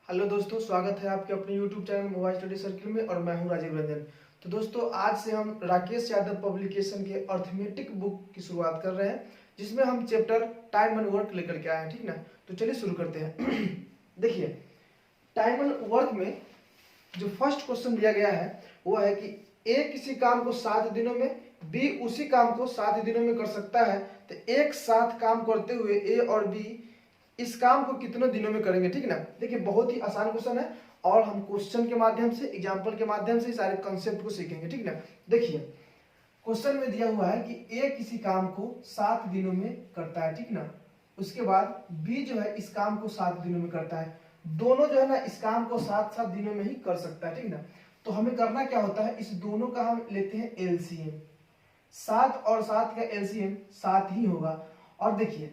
Hello दोस्तों, स्वागत है आपके अपने YouTube channel mobile study circle में और मैं हूं राजीव रंजन। तो दोस्तों, आज से हम राकेश यादव पब्लिकेशन के अर्थमेटिक बुक की शुरुआत कर रहे हैं, जिसमें हम चैप्टर टाइम एंड वर्क लेकर के आए हैं। ठीक ना, तो चलिए शुरू करते हैं। देखिए, टाइम एंड वर्क में जो फर्स्ट क्वेश्चन दिया गया है वो है कि ए किसी काम को 7 दिनों में, बी उसी काम को 7 दिनों में कर सकता है, तो एक साथ काम करते हुए ए और बी इस काम को कितने दिनों में करेंगे। ठीक ना, देखिए बहुत ही आसान क्वेश्चन है और हम क्वेश्चन के माध्यम से, एग्जाम्पल के माध्यम से सारे कंसेप्ट को सीखेंगे। ठीक ना, देखिए क्वेश्चन में दिया हुआ है कि ए किसी काम को 7 दिनों में करता है। ठीक ना, उसके बाद बी जो है इस काम को 7 दिनों में करता है। दोनों जो है ना इस काम को 7-7 दिनों में ही कर सकता है। ठीक ना, तो हमें करना क्या होता है, इस दोनों का हम लेते हैं एलसीएम। 7 और 7 का एलसीएम 7 ही होगा। और देखिए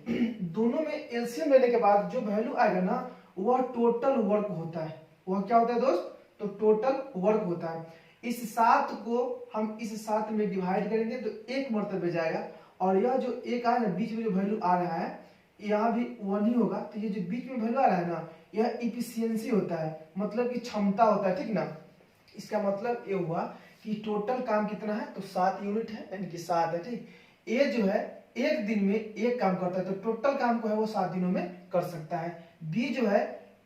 दोनों में एलसीएम लेने के बाद जो वैल्यू आएगा ना वह टोटल वर्क होता है। वह क्या होता है दोस्त, तो टोटल वर्क होता है। इस 7 को हम इस 7 में डिवाइड करेंगे तो एक मरतबे जाएगा, और यह जो एक आया ना बीच में जो वैल्यू आ रहा है यहाँ भी 1 ही होगा। तो ये जो बीच में वैल्यू आ रहा है ना यह इफिशियंसी होता है, मतलब कि क्षमता होता है। ठीक ना, इसका मतलब ये हुआ कि टोटल काम कितना है, तो 7 यूनिट है, यानी कि 7 है। ठीक, ए जो है एक दिन में एक काम करता है, तो टोटल काम को है वो 7 दिनों में कर सकता है। बी जो है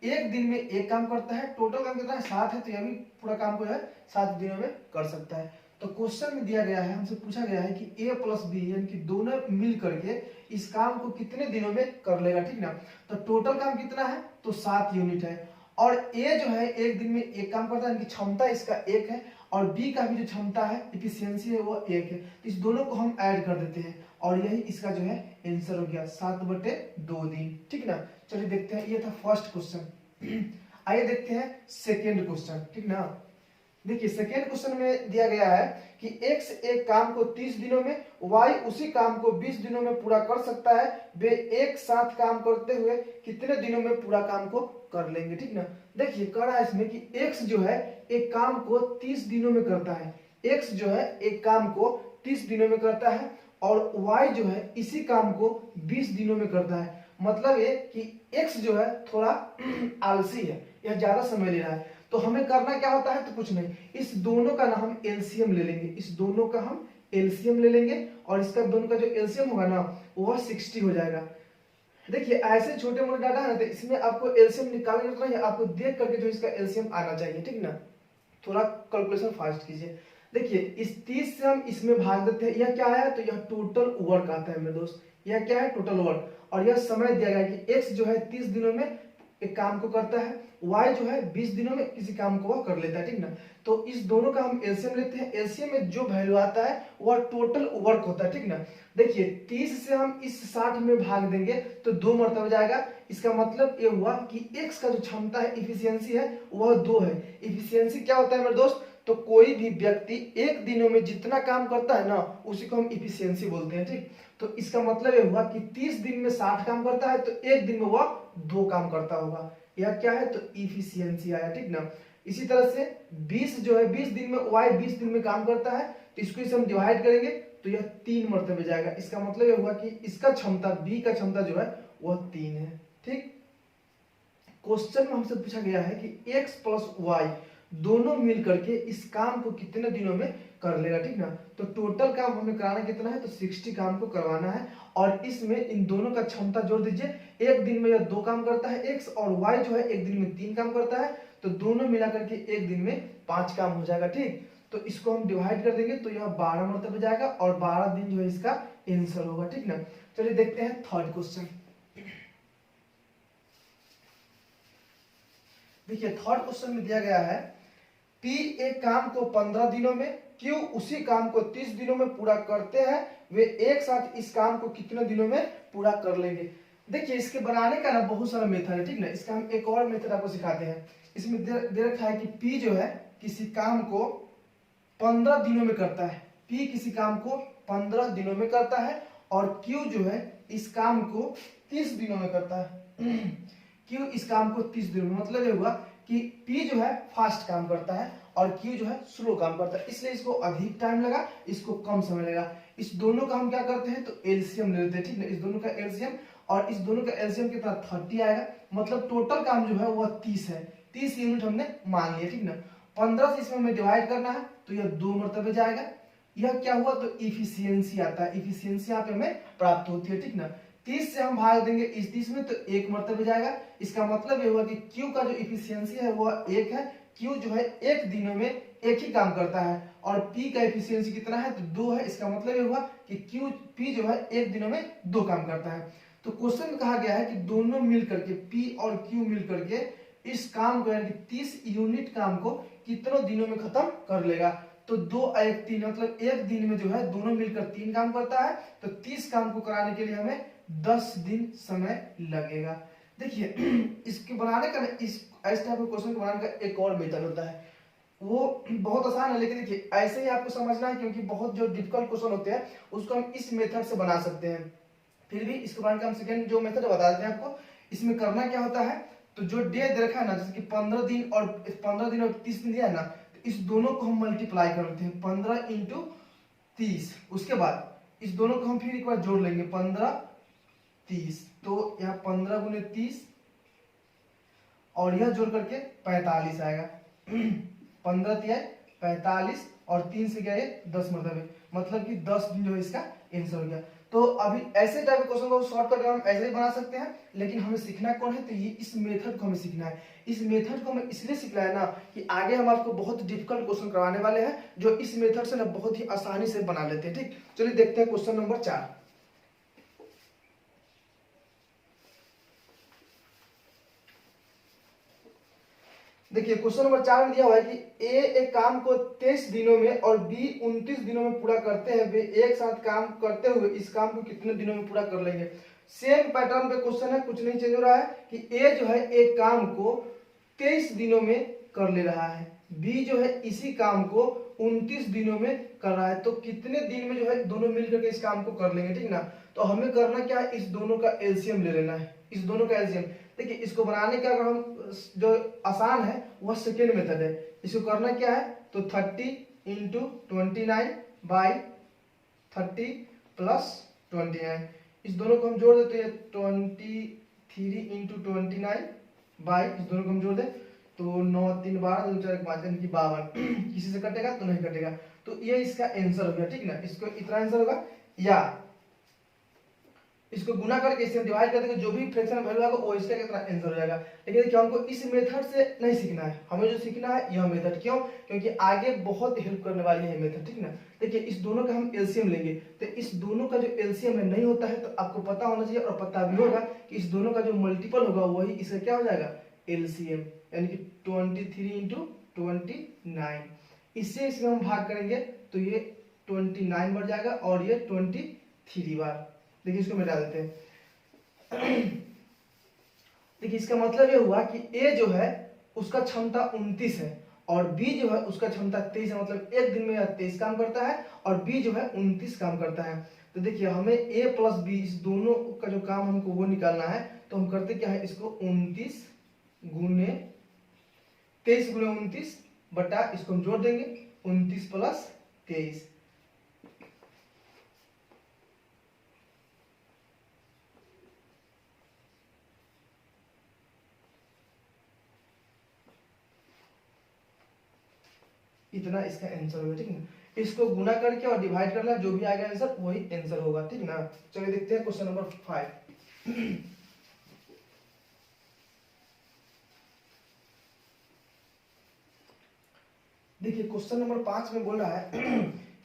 एक दिन में एक काम करता है, टोटल काम कितना है 7 है, तो यह भी पूरा काम को है 7 दिनों में कर सकता है। तो क्वेश्चन में दिया गया है, हमसे पूछा गया है कि ए प्लस बी यानी कि दोनों मिल करके इस काम को कितने दिनों में कर लेगा। ठीक ना, तो टोटल काम कितना है, तो 7 यूनिट है। और ए जो है एक दिन में एक काम करता है, यानी कि क्षमता इसका 1 है, और बी का भी जो क्षमता है, इफिशियंसी है, वो 1 है। तो इस दोनों को हम ऐड कर देते हैं और यही इसका जो है आंसर हो गया 7/2 दिन। ठीक ना, चलिए देखते हैं, ये था फर्स्ट क्वेश्चन। आइए देखते हैं सेकेंड क्वेश्चन। ठीक ना, देखिए सेकेंड क्वेश्चन में दिया गया है कि x एक काम को 30 दिनों में, y उसी काम को 20 दिनों में पूरा कर सकता है। वे एक साथ काम करते हुए कितने दिनों में पूरा काम को कर लेंगे। ठीक ना, देखिए कह रहा है इसमें कि x जो है एक काम को 30 दिनों में करता है। x जो है एक काम को 30 दिनों में करता है और y जो है इसी काम को 20 दिनों में करता है। मतलब ये कि x जो है थोड़ा आलसी है, यह ज्यादा समय ले रहा है। तो हमें करना क्या होता है, तो कुछ नहीं, इस दोनों का ना हम एलसीएम ले लेंगे। इस दोनों का हम एलसीएम ले लेंगे और इसका दोनों का जो एलसीएम होगा ना वह 60 हो जाएगा। देखिए ऐसे छोटे मोटे डाटा है ना, तो इसमें आपको एलसीएम निकालना नहीं है, आपको देख करके जो इसका एलसीएम आना चाहिए। ठीक ना, थोड़ा कैलकुलेशन फास्ट कीजिए। देखिए इस 30 से हम इसमें भाग देते हैं, यह क्या है, तो यह टोटल वर्क आता है मेरे दोस्त। यह क्या है, टोटल वर्क। और यह समय दिया गया है कि x जो है 30 दिनों में एक काम को करता है, y जो है 20 दिनों में किसी काम को वह कर लेता है। ठीक ना, तो इस दोनों का हम एलसीएम लेते हैं। एलसीएम में जो वैल्यू आता है वह टोटल वर्क होता है। ठीक ना, देखिए 30 से हम इस 60 में भाग देंगे तो 2 मरतबा जाएगा। इसका मतलब ये हुआ कि x का जो क्षमता है, इफिशियंसी है, वह 2 है। इफिशियंसी क्या होता है मेरे दोस्त, तो कोई भी व्यक्ति एक दिनों में जितना काम करता है ना उसी को हम इफिशियंसी बोलते हैं। ठीक, तो इसका मतलब ये हुआ कि 30 दिन में 60 काम करता है तो एक दिन में वह 2 काम करता होगा। यह क्या है, तो इफिशियंसी आया। ठीक ना, इसी तरह से 20 जो है 20 दिन में, y 20 दिन में काम करता है, तो इसको इसे हम डिवाइड करेंगे तो यह 3 मरतबे जाएगा। इसका मतलब यह हुआ कि इसका क्षमता, b का क्षमता जो है वह 3 है। ठीक, क्वेश्चन में हमसे पूछा गया है कि x प्लस वाई दोनों मिल करके इस काम को कितने दिनों में कर लेगा। ठीक ना, तो टोटल काम हमें कराना कितना है, तो 60 काम को करवाना है। और इसमें इन दोनों का क्षमता जोड़ दीजिए, एक दिन में यह 2 काम करता है x, और y जो है एक दिन में 3 काम करता है, तो दोनों मिला करके एक दिन में 5 काम हो जाएगा। ठीक, तो इसको हम डिवाइड कर देंगे तो यह 12 मरतबे जाएगा और 12 दिन जो है इसका आंसर होगा। ठीक ना, चलिए देखते हैं थर्ड क्वेश्चन। देखिए थर्ड क्वेश्चन में दिया गया है P एक काम को 15 दिनों में, Q उसी काम को 30 दिनों में पूरा करते हैं। वे एक साथ इस काम को कितने दिनों में पूरा कर लेंगे। देखिए इसके बनाने का ना बहुत सारा मेथड है। ठीक ना, इसका हम एक और मेथड आपको सिखाते हैं। इसमें दे रखा है कि P जो है किसी काम को 15 दिनों में करता है। P किसी काम को 15 दिनों में करता है और Q जो है इस काम को 30 दिनों में करता है। Q इस काम को 30 दिनों में, मतलब ये हुआ कि P जो है फास्ट काम करता है और Q जो है स्लो काम करता है, इसलिए इसको अधिक टाइम लगा, इसको कम समय लगा। इस दोनों का हम क्या करते हैं, तो एलसीएम ले लेते हैं। ठीक है, इस दोनों का एलसीएम, और इस दोनों का एलसीएम कितना 30 आएगा, मतलब टोटल काम जो है वह 30 है, 30 यूनिट हमने मान लिया, ठीक ना। 15 से इसमें हमें डिवाइड करना है तो यह 2 मरतबे जाएगा। यह क्या हुआ तो इफिशियंसी आता है, इफिशियंसी यहाँ पे हमें प्राप्त होती है, ठीक ना। 30 से हम भाग देंगे इस 30 में तो 1 मरतबे जाएगा। इसका मतलब ये हुआ कि Q का जो इफिशियंसी है वह 1 है। Q जो है 1 दिनों में एक ही काम करता है और P का एफिशिएंसी कितना है तो 2 है। इसका मतलब ये हुआ कि P जो है 1 दिनों में 2 काम करता है। तो क्वेश्चन में कहा गया है कि दोनों मिल करके P और Q मिल करके इस काम को यानी कि 30 यूनिट काम को कितनों दिनों में खत्म कर लेगा। तो 2 1 3 मतलब एक दिन में जो है दोनों मिलकर 3 काम करता है, तो 30 काम को कराने के लिए हमें 10 दिन समय लगेगा। देखिए इसके बनाने का इस ऐसे टाइप के क्वेश्चन को बनाने का एक और मेथड होता है, वो बहुत आसान है, लेकिन देखिए ऐसे ही आपको समझना है क्योंकि बहुत जो डिफिकल्ट क्वेश्चन होते हैं उसको हम इस मेथड से बना सकते हैं। फिर भी इसके बारे में हम सेकंड जो मेथड बता देते हैं आपको। इसमें करना क्या होता है तो जो डे दे रखा है ना, जैसे कि 15 दिन और 30 दिन दिया है ना, तो इस दोनों को हम मल्टीप्लाई कर देते हैं 15 इंटू 30। उसके बाद इस दोनों को हम फिर एक बार जोड़ लेंगे 15 30, तो यहाँ 15 गुने 30 और यह जोड़ करके 45 आएगा। 15 दिया 45 और 3 से गया ये 10 मतलब कि 10 दिन जो है इसका आंसर हो गया। तो अभी ऐसे टाइप के क्वेश्चन को शॉर्टकट हम ऐसे ही बना सकते हैं, लेकिन हमें सीखना कौन है तो ये इस मेथड को हमें सीखना है। इस मेथड को हमें इसलिए सीखना है ना कि आगे हम आपको बहुत डिफिकल्ट क्वेश्चन करवाने वाले हैं जो इस मेथड से ना बहुत ही आसानी से बना लेते हैं। ठीक, चलिए देखते हैं क्वेश्चन नंबर 4। देखिए क्वेश्चन नंबर 4 में दिया हुआ है कि ए एक काम को 23 दिनों में और बी 29 दिनों में पूरा करते हैं। वे एक साथ काम करते हुए इस काम को कितने दिनों में पूरा कर लेंगे। सेम पैटर्न पे क्वेश्चन है, कुछ नहीं चेंज हो रहा है कि ए जो है एक काम को 23 दिनों में कर ले रहा है, बी जो है इसी काम को 29 दिनों में कर रहा है, तो कितने दिन में जो है दोनों मिलकर के इस काम को कर लेंगे। ठीक ना, तो हमें करना क्या है, इस दोनों का एलसीएम ले लेना है, इस दोनों का एलसीएम। देखिए इसको बनाने का अगर हम जो आसान है वह सेकेंड मेथड है। इसको करना क्या है तो 30 इंटू 29 बाई 30 प्लस 29, इस दोनों को हम जोड़ देते हैं 23 इंटू 29 बाई, इस दोनों को हम जोड़ दें तो 9 3 12 2 4 5 यानी कि 52। किसी से कटेगा तो नहीं कटेगा, तो ये इसका आंसर हो गया। ठीक ना, इसको इतना आंसर होगा, या इसको गुना करके इससे डिवाइड कर देंगे, जो भी फ्रैक्शन वैल्यू आएगा वो इसका कितना आंसर हो जाएगा। लेकिन देखिए हमको इस मेथड से नहीं सीखना है, हमें जो सीखना है यह मेथड। क्यों, क्योंकि आगे बहुत हेल्प करने वाली है मेथड। ठीक ना, देखिए इस दोनों का हम एलसीएम लेंगे, तो इस दोनों का जो एलसीएम नहीं होता है तो आपको पता होना चाहिए और पता भी होगा कि इस दोनों का जो मल्टीपल होगा वही इसका क्या हो जाएगा एलसीएम, यानी कि 23 इंटू 29। इससे इसमें हम भाग करेंगे तो ये 29 बढ़ जाएगा और ये 23 बार। देखिए इसको मिटा देते हैं। देखिए इसका मतलब ये हुआ कि ए जो है उसका क्षमता 29 है और बी जो है उसका क्षमता 23 है, मतलब एक दिन में यह 23 काम करता है और बी जो है 29 काम करता है। तो देखिए हमें ए प्लस बी इस दोनों का जो काम हमको वो निकालना है, तो हम करते क्या है, इसको 29 गुने 23 गुने 29 बटा इसको हम जोड़ देंगे 29 प्लस 23। इतना इसका आंसर होगा। ठीक है, इसको गुना करके और डिवाइड करना, जो भी आएगा आंसर वही आंसर होगा। ठीक ना, चलिए देखते हैं क्वेश्चन नंबर 5। देखिए क्वेश्चन नंबर 5 में बोल रहा है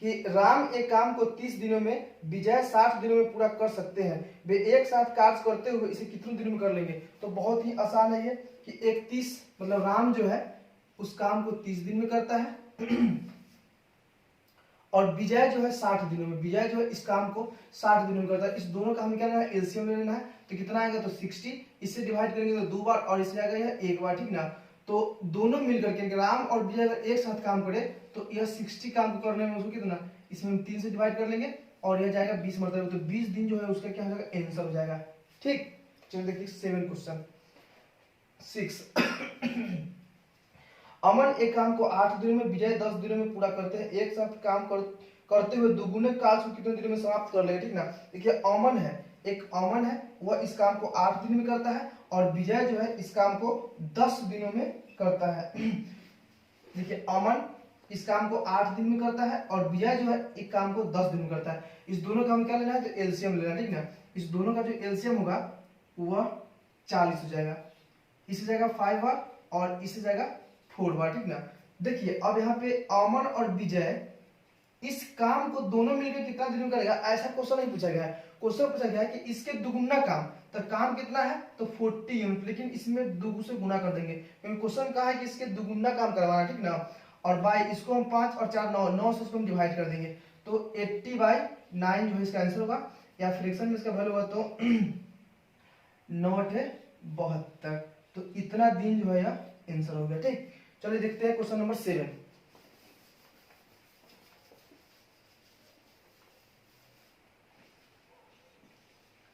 कि राम एक काम को 30 दिनों में, विजय 60 दिनों में पूरा कर सकते हैं। वे एक साथ कार्य करते हुए इसे कितने दिनों में कर लेंगे। तो बहुत ही आसान है ये कि 31 मतलब राम जो है उस काम को 30 दिन में करता है और विजय जो है 60 दिनों में, विजय जो है इस काम को 60 दिनों में करता है। इस दोनों का हमें क्या लेना है एलसीएम ले लेना है, तो कितना आएगा तो 60, इससे डिवाइड करेंगे तो 2 बार और इससे आएगा यह 1 बार। ठीक ना, तो दोनों मिलकर के राम और विजय अगर एक साथ काम करे तो यह 60 काम को करने में उसको कितना, इसमें हम 3 से डिवाइड कर लेंगे और यह जाएगा 20 मरतबे, तो 20 दिन जो है उसका क्या हो जाएगा आंसर हो जाएगा। ठीक, चलिए देखिए 7 क्वेश्चन 6। अमन एक काम को 8 दिनों में, विजय 10 दिनों में पूरा करते हैं। एक साथ काम करते हुए दुगुने काल को कितने दिनों में समाप्त कर लेंगे। ठीक ना, देखिए अमन है एक अमन है वह इस काम को 8 दिन में करता है और विजय जो है इस काम को 10 दिनों में करता है। देखिए अमन इस काम को 8 दिन में करता है और विजय जो है एक काम को 10 दिन में करता है। इस दोनों का हम क्या लेना है, तो एलसीएम लेना है, ठीक ना। इस दोनों का जो एलसीएम होगा वह 40 हो जाएगा। इस जाएगा 5 बार और इस जाएगा 4 बार, ठीक ना। देखिए अब यहाँ पे अमन और विजय इस काम को दोनों मिलकर कितना दिन में करेगा, ऐसा क्वेश्चन नहीं पूछा गया है। क्वेश्चन पूछा गया है कि इसके दुगुना काम, तो काम कितना है तो 40 यूनिट, लेकिन इसमें दो से गुना कर देंगे क्योंकि क्वेश्चन कहा है कि इसके दुगुना काम करवाना, ठीक ना। और बाई इसको हम 5 और 4 9 से इसको हम डिवाइड कर देंगे तो 80/9 जो है इसका आंसर होगा, या फ्रैक्शन में इसका वैल्यू होगा तो 9×72, तो इतना दिन जो है यह आंसर हो गया, ठीक। चलिए देखते हैं question number 7।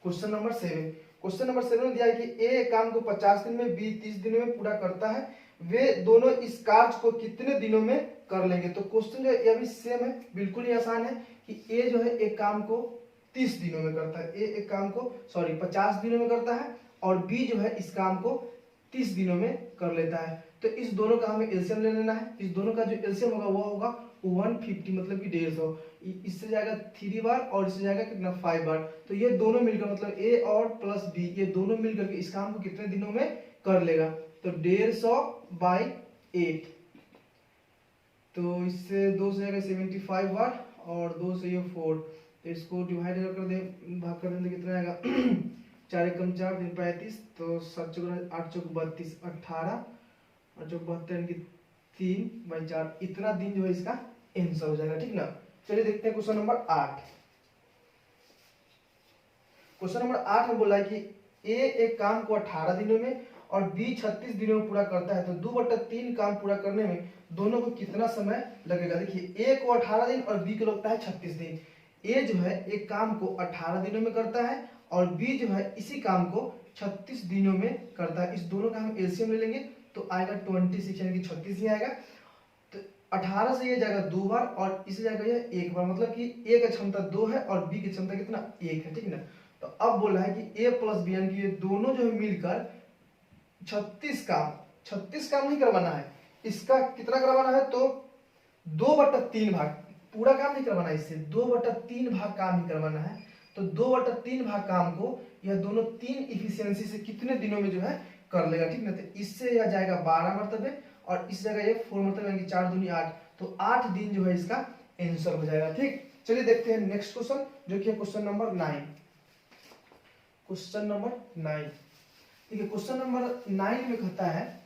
Question number 7, question number 7 में दिया है कि ए काम को 50 दिन में, बी 30 दिनों में पूरा करता है, वे दोनों इस कार्य को कितने दिनों में कर लेंगे। तो क्वेश्चन जो है भी सेम है, बिल्कुल ही आसान है कि ए जो है एक काम को 30 दिनों में करता है, ए एक काम को 50 दिनों में करता है और बी जो है इस काम को 30 दिनों में कर लेता है। तो इस दोनों का हमें एलसीएम ले लेना है। इस दोनों का जो एलसीएम होगा वो होगा 150, मतलब कि 150, इससे जाएगा 3 बार और इससे जाएगा कितना 5 बार। तो ये दोनों मिलकर मतलब ए और प्लस बी ये दोनों मिलकर के इस काम को कितने दिनों में कर लेगा, तो 150/8, तो इससे 2 से जाएगा 75 बार और 2 से ये 4, तो इसको डिवाइड कर दे, भाग कर देंगे, कितना आएगा 4 एकम 4 3 35, तो 7 चौक 8 चौक 32, 18 और चौक 72 यानी कि 3/4, इतना दिन जो है इसका आंसर हो जाएगा, ठीक ना। चलिए देखते हैं क्वेश्चन नंबर 8। क्वेश्चन नंबर 8 में बोला है कि ए एक काम को 18 दिनों में और बी 36 दिनों में पूरा करता है, तो 2/3 काम पूरा करने में दोनों को कितना समय लगेगा। देखिए ए को 18 दिन और बी को लगता है 36 दिन। ए जो है एक काम को 18 दिनों में करता है और बी जो है इसी काम को 36 दिनों में करता है। इस दोनों का हम एलसीएम ले लेंगे तो आएगा 26 यानी कि 36 ही आएगा। तो 18 से ये जाएगा 2 बार और इसे जाएगा ये 1 बार, मतलब कि ए का क्षमता 2 है और बी की क्षमता कितना 1 है, ठीक ना। तो अब बोला है कि ए प्लस बी यानी कि ये दोनों जो है मिलकर 36 काम नहीं करवाना है, इसका कितना करवाना है तो 2/3 भाग, पूरा काम नहीं करवाना है, इससे 2/3 भाग काम ही करवाना है। तो 2/3 भाग काम को यह दोनों 3 इफिशियंसी से कितने दिनों में जो है कर लेगा, ठीक ना। तो इससे यह जाएगा 12 मरतबे और इस जगह ये 4 मरतबे यानी कि 4 दूनी 8, तो 8 दिन जो है इसका आंसर हो जाएगा, ठीक। चलिए देखते हैं नेक्स्ट क्वेश्चन जो कि है क्वेश्चन नंबर 9। क्वेश्चन नंबर 9, ठीक है। क्वेश्चन नंबर 9 में कहता है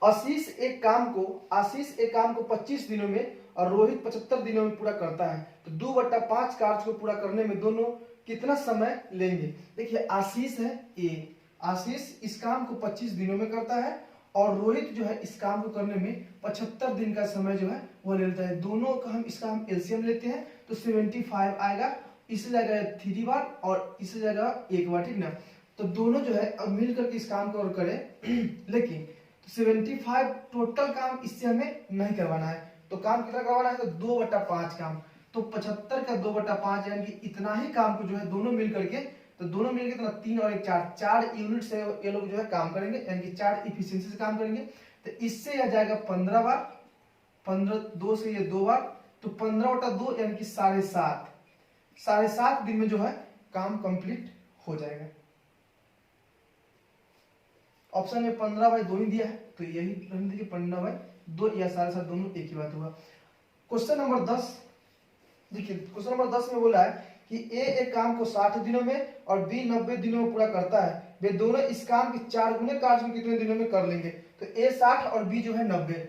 आशीष एक काम को 25 दिनों में और रोहित 75 दिनों में पूरा करता है, तो 2/5 कार्य को पूरा करने में दोनों कितना समय लेंगे। देखिए आशीष है ए, आशीष इस काम को 25 दिनों में करता है और रोहित जो है इस काम को करने में 75 दिन का समय जो है वो लेता है। दोनों का इसका हम एलसीएम लेते हैं तो 75 आएगा, इससे जाएगा 3 बार और इससे जाएगा 1 बार, ठीक ना। तो दोनों जो है अब मिल करके इस काम को और करें लेकिन 75 टोटल काम इससे हमें नहीं करवाना है, तो काम कितना करवाना है तो 2/5 काम, तो 75 का 2/5 यानी कि इतना ही काम को जो है दोनों मिल करके, तो दोनों मिलकर कितना 3 और 1 4 यूनिट से ये लोग जो है काम करेंगे, यानी कि 4 इफिशियंसी से काम करेंगे। तो इससे यह जाएगा 15 बार, 15 2 से ये 2 बार, तो 15/2 यानी कि 7.5 दिन में जो है काम कंप्लीट हो जाएगा। ऑप्शन में 15/2 ही दिया है तो यही देखिए 15/2 या 7.5 दोनों एक ही बात होगा। क्वेश्चन नंबर 10, देखिए क्वेश्चन नंबर 10 में बोला है कि ए एक काम को 60 दिनों में और बी 90 दिनों में पूरा करता है, वे दोनों इस काम के 4 गुने कार्य को कितने दिनों में कर लेंगे। तो ए 60 और बी जो है 90,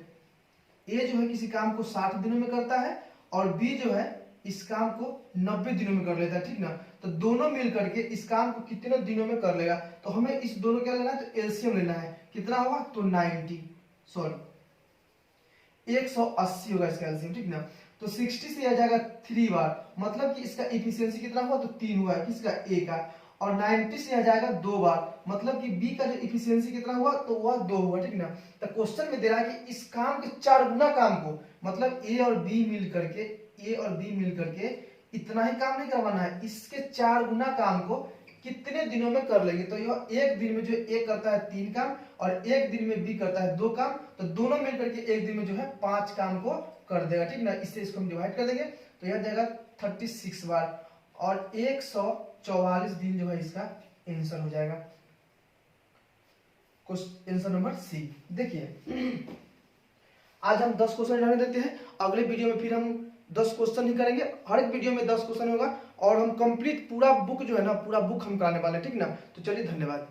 ए जो है किसी काम को 60 दिनों में करता है और बी जो है इस काम को 90 दिनों में कर लेता है, ठीक ना। तो दोनों मिल करके इस काम को कितने दिनों में कर लेगा, तो हमें इस दोनों क्या लेना है तो एलसीएम लेना है। कितना होगा तो 180 होगा इसका एलसीएम, ठीक ना। तो 60 से आ जाएगा 3 बार, मतलब कि इसका इफिशियंसी कितना हुआ तो 3 हुआ, किसका ए का, और 90 से आ जाएगा 2 बार, मतलब कि बी का जो इफिशियंसी कितना हुआ तो वह 2 हुआ, ठीक ना। तो क्वेश्चन में दे रहा है कि इस काम के 4 गुना काम को, मतलब ए और बी मिल करके इतना ही काम नहीं करवाना है, इसके 4 गुना काम को कितने दिनों में कर लेंगे। तो यह एक दिन में जो ए करता है 3 काम और एक दिन में बी करता है 2 काम, तो दोनों मिलकर के एक दिन में जो है 5 काम को कर देगा, ठीक ना। इससे इसको हम डिवाइड कर देंगे तो यह जाएगा 36 बार और 144 दिन जो है इसका आंसर हो जाएगा। Answer number C. देखिए आज हम 10 क्वेश्चन रहने देते हैं, अगले वीडियो में फिर हम 10 क्वेश्चन ही करेंगे। हर एक वीडियो में 10 क्वेश्चन होगा और हम कंप्लीट पूरा बुक जो है ना, पूरा बुक हम कराने वाले हैं, ठीक ना। तो चलिए धन्यवाद।